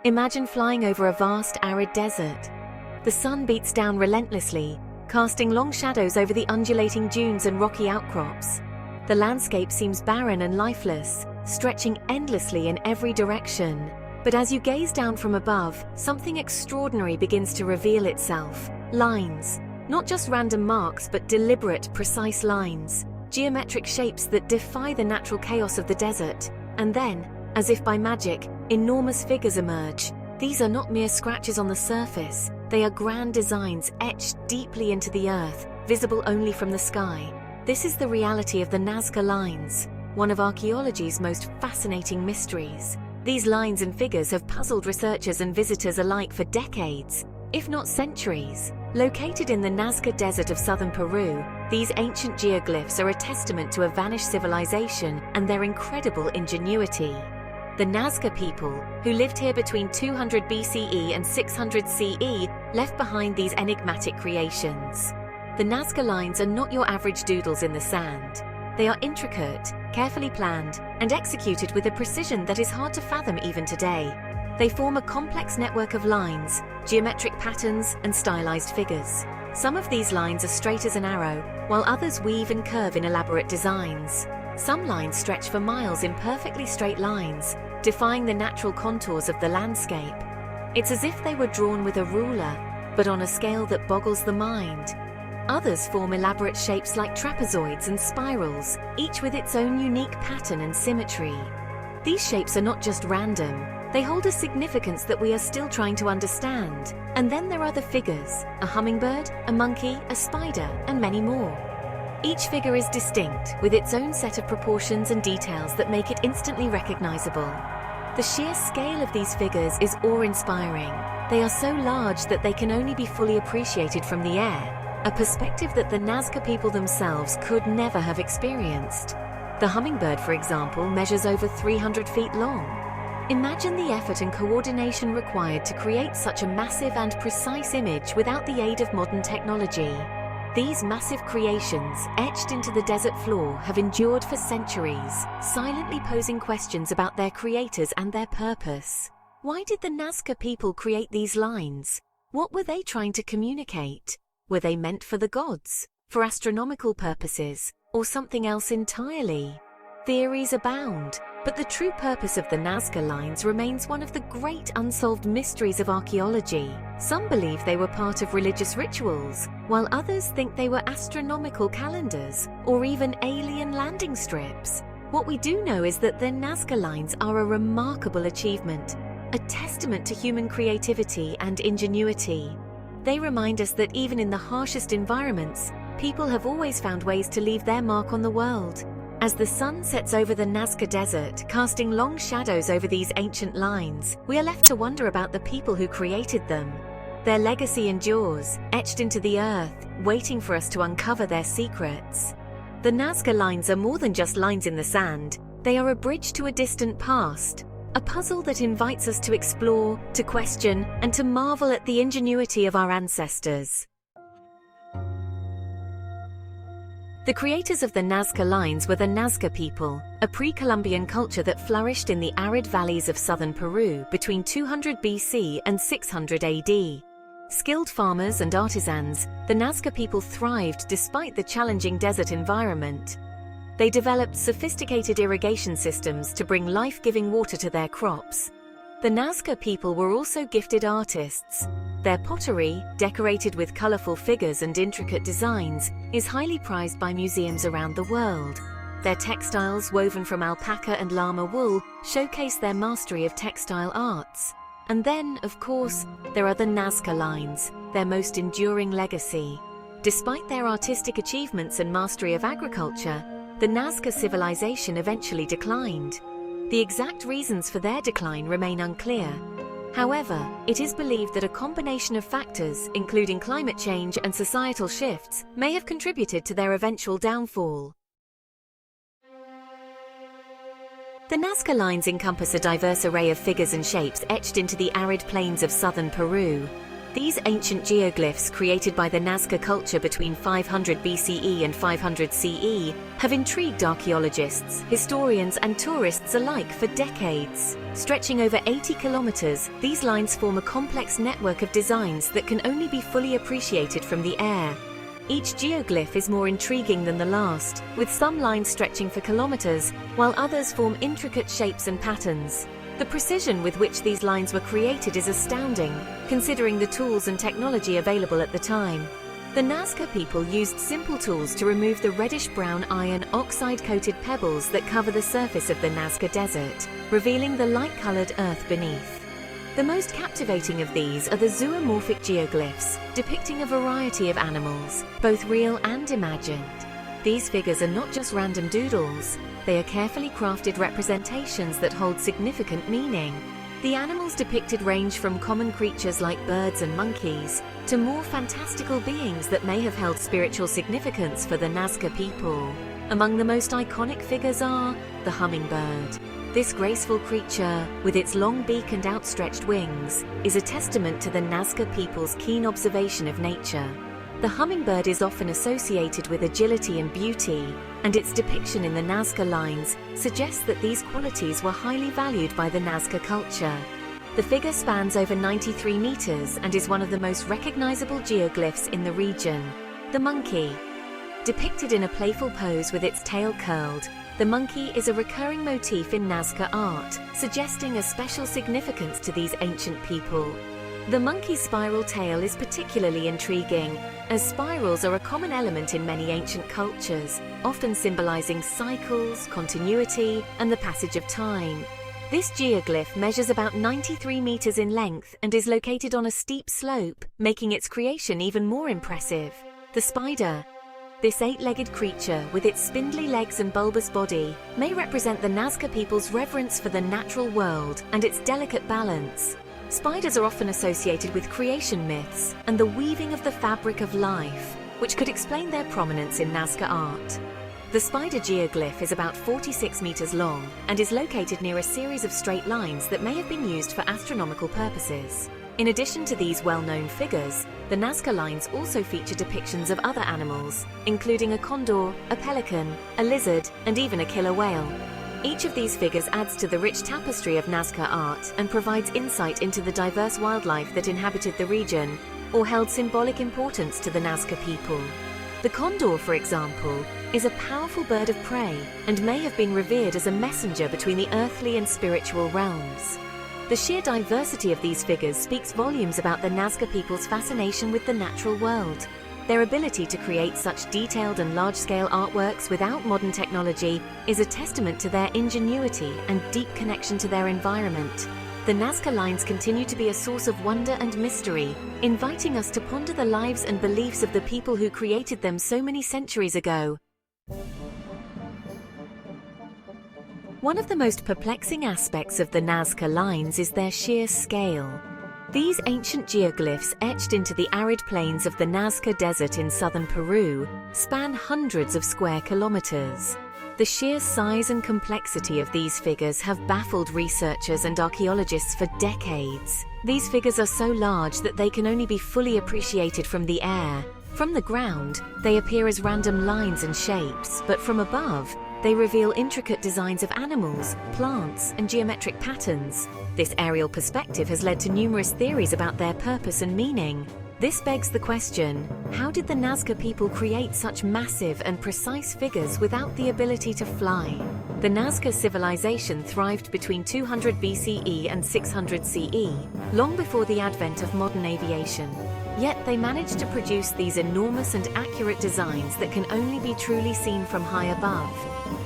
Imagine flying over a vast arid desert. The sun beats down relentlessly, casting long shadows over the undulating dunes and rocky outcrops. The landscape seems barren and lifeless, stretching endlessly in every direction. But as you gaze down from above, something extraordinary begins to reveal itself. Lines. Not just random marks, but deliberate, precise lines. Geometric shapes that defy the natural chaos of the desert. And then, as if by magic, enormous figures emerge. These are not mere scratches on the surface. They are grand designs etched deeply into the earth, visible only from the sky. This is the reality of the Nazca Lines, one of archaeology's most fascinating mysteries. These lines and figures have puzzled researchers and visitors alike for decades, if not centuries. Located in the Nazca Desert of southern Peru, these ancient geoglyphs are a testament to a vanished civilization and their incredible ingenuity. The Nazca people, who lived here between 200 BCE and 600 CE, left behind these enigmatic creations. The Nazca Lines are not your average doodles in the sand. They are intricate, carefully planned, and executed with a precision that is hard to fathom even today. They form a complex network of lines, geometric patterns, and stylized figures. Some of these lines are straight as an arrow, while others weave and curve in elaborate designs. Some lines stretch for miles in perfectly straight lines, defying the natural contours of the landscape. It's as if they were drawn with a ruler, but on a scale that boggles the mind. Others form elaborate shapes like trapezoids and spirals, each with its own unique pattern and symmetry. These shapes are not just random, they hold a significance that we are still trying to understand. And then there are the figures: a hummingbird, a monkey, a spider, and many more. Each figure is distinct, with its own set of proportions and details that make it instantly recognizable. The sheer scale of these figures is awe-inspiring. They are so large that they can only be fully appreciated from the air, a perspective that the Nazca people themselves could never have experienced. The hummingbird, for example, measures over 300 feet long. Imagine the effort and coordination required to create such a massive and precise image without the aid of modern technology. These massive creations, etched into the desert floor, have endured for centuries, silently posing questions about their creators and their purpose. Why did the Nazca people create these lines? What were they trying to communicate? Were they meant for the gods, for astronomical purposes, or something else entirely? Theories abound, but the true purpose of the Nazca Lines remains one of the great unsolved mysteries of archaeology. Some believe they were part of religious rituals, while others think they were astronomical calendars, or even alien landing strips. What we do know is that the Nazca Lines are a remarkable achievement, a testament to human creativity and ingenuity. They remind us that even in the harshest environments, people have always found ways to leave their mark on the world. As the sun sets over the Nazca Desert, casting long shadows over these ancient lines, we are left to wonder about the people who created them. Their legacy endures, etched into the earth, waiting for us to uncover their secrets. The Nazca Lines are more than just lines in the sand. They are a bridge to a distant past, a puzzle that invites us to explore, to question, and to marvel at the ingenuity of our ancestors. The creators of the Nazca Lines were the Nazca people, a pre-Columbian culture that flourished in the arid valleys of southern Peru between 200 BC and 600 AD. Skilled farmers and artisans, the Nazca people thrived despite the challenging desert environment. They developed sophisticated irrigation systems to bring life-giving water to their crops. The Nazca people were also gifted artists. Their pottery, decorated with colorful figures and intricate designs, is highly prized by museums around the world. Their textiles, woven from alpaca and llama wool, showcase their mastery of textile arts. And then, of course, there are the Nazca Lines, their most enduring legacy. Despite their artistic achievements and mastery of agriculture, the Nazca civilization eventually declined. The exact reasons for their decline remain unclear. However, it is believed that a combination of factors, including climate change and societal shifts, may have contributed to their eventual downfall. The Nazca Lines encompass a diverse array of figures and shapes etched into the arid plains of southern Peru. These ancient geoglyphs created by the Nazca culture between 500 BCE and 500 CE have intrigued archaeologists, historians and tourists alike for decades. Stretching over 80 kilometers, these lines form a complex network of designs that can only be fully appreciated from the air. Each geoglyph is more intriguing than the last, with some lines stretching for kilometers, while others form intricate shapes and patterns. The precision with which these lines were created is astounding, considering the tools and technology available at the time. The Nazca people used simple tools to remove the reddish-brown iron oxide-coated pebbles that cover the surface of the Nazca Desert, revealing the light-colored earth beneath. The most captivating of these are the zoomorphic geoglyphs, depicting a variety of animals, both real and imagined. These figures are not just random doodles, they are carefully crafted representations that hold significant meaning. The animals depicted range from common creatures like birds and monkeys to more fantastical beings that may have held spiritual significance for the Nazca people. Among the most iconic figures are the hummingbird. This graceful creature, with its long beak and outstretched wings, is a testament to the Nazca people's keen observation of nature. The hummingbird is often associated with agility and beauty, and its depiction in the Nazca Lines suggests that these qualities were highly valued by the Nazca culture. The figure spans over 93 meters and is one of the most recognizable geoglyphs in the region. The monkey. Depicted in a playful pose with its tail curled, the monkey is a recurring motif in Nazca art, suggesting a special significance to these ancient people. The monkey's spiral tail is particularly intriguing, as spirals are a common element in many ancient cultures, often symbolizing cycles, continuity, and the passage of time. This geoglyph measures about 93 meters in length and is located on a steep slope, making its creation even more impressive. The spider. This eight-legged creature, with its spindly legs and bulbous body, may represent the Nazca people's reverence for the natural world and its delicate balance. Spiders are often associated with creation myths and the weaving of the fabric of life, which could explain their prominence in Nazca art. The spider geoglyph is about 46 meters long and is located near a series of straight lines that may have been used for astronomical purposes. In addition to these well-known figures, the Nazca Lines also feature depictions of other animals, including a condor, a pelican, a lizard, and even a killer whale. Each of these figures adds to the rich tapestry of Nazca art and provides insight into the diverse wildlife that inhabited the region or held symbolic importance to the Nazca people. The condor, for example, is a powerful bird of prey and may have been revered as a messenger between the earthly and spiritual realms. The sheer diversity of these figures speaks volumes about the Nazca people's fascination with the natural world. Their ability to create such detailed and large-scale artworks without modern technology is a testament to their ingenuity and deep connection to their environment. The Nazca Lines continue to be a source of wonder and mystery, inviting us to ponder the lives and beliefs of the people who created them so many centuries ago. One of the most perplexing aspects of the Nazca Lines is their sheer scale. These ancient geoglyphs etched into the arid plains of the Nazca Desert in southern Peru span hundreds of square kilometers. The sheer size and complexity of these figures have baffled researchers and archaeologists for decades. These figures are so large that they can only be fully appreciated from the air. From the ground, they appear as random lines and shapes, but from above, they reveal intricate designs of animals, plants, and geometric patterns. This aerial perspective has led to numerous theories about their purpose and meaning. This begs the question, how did the Nazca people create such massive and precise figures without the ability to fly? The Nazca civilization thrived between 200 BCE and 600 CE, long before the advent of modern aviation. Yet they managed to produce these enormous and accurate designs that can only be truly seen from high above.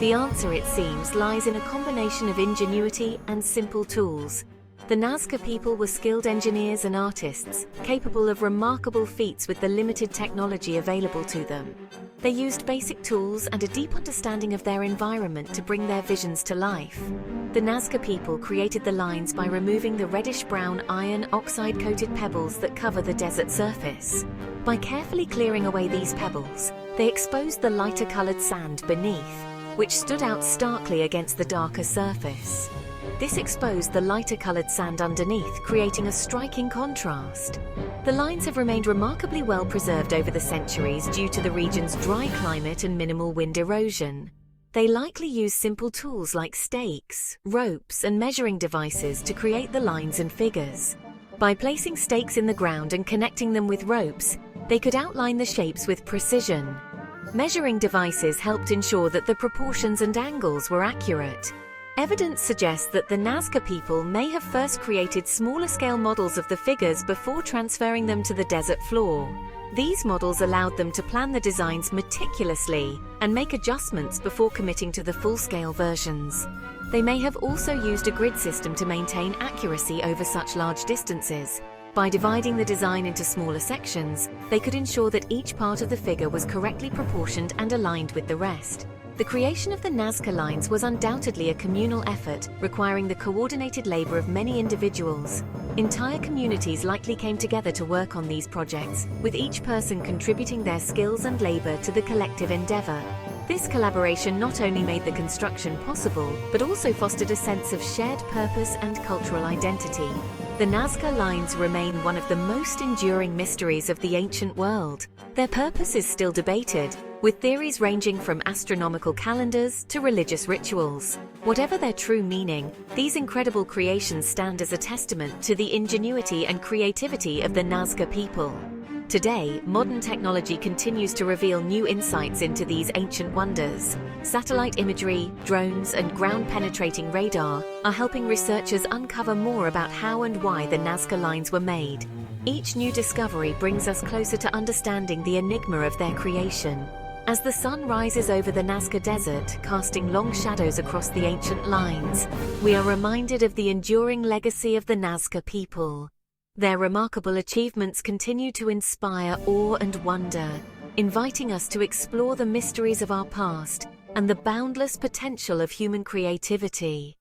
The answer, it seems, lies in a combination of ingenuity and simple tools. The Nazca people were skilled engineers and artists, capable of remarkable feats with the limited technology available to them. They used basic tools and a deep understanding of their environment to bring their visions to life. The Nazca people created the lines by removing the reddish-brown iron oxide-coated pebbles that cover the desert surface. By carefully clearing away these pebbles, they exposed the lighter-colored sand beneath, which stood out starkly against the darker surface. This exposed the lighter-colored sand underneath, creating a striking contrast. The lines have remained remarkably well preserved over the centuries due to the region's dry climate and minimal wind erosion. They likely use simple tools like stakes, ropes, and measuring devices to create the lines and figures. By placing stakes in the ground and connecting them with ropes, they could outline the shapes with precision. Measuring devices helped ensure that the proportions and angles were accurate. Evidence suggests that the Nazca people may have first created smaller-scale models of the figures before transferring them to the desert floor. These models allowed them to plan the designs meticulously and make adjustments before committing to the full-scale versions. They may have also used a grid system to maintain accuracy over such large distances. By dividing the design into smaller sections, they could ensure that each part of the figure was correctly proportioned and aligned with the rest. The creation of the Nazca Lines was undoubtedly a communal effort, requiring the coordinated labor of many individuals. Entire communities likely came together to work on these projects, with each person contributing their skills and labor to the collective endeavor. This collaboration not only made the construction possible, but also fostered a sense of shared purpose and cultural identity. The Nazca Lines remain one of the most enduring mysteries of the ancient world. Their purpose is still debated, with theories ranging from astronomical calendars to religious rituals. Whatever their true meaning, these incredible creations stand as a testament to the ingenuity and creativity of the Nazca people. Today, modern technology continues to reveal new insights into these ancient wonders. Satellite imagery, drones, and ground-penetrating radar are helping researchers uncover more about how and why the Nazca Lines were made. Each new discovery brings us closer to understanding the enigma of their creation. As the sun rises over the Nazca Desert, casting long shadows across the ancient lines, we are reminded of the enduring legacy of the Nazca people. Their remarkable achievements continue to inspire awe and wonder, inviting us to explore the mysteries of our past and the boundless potential of human creativity.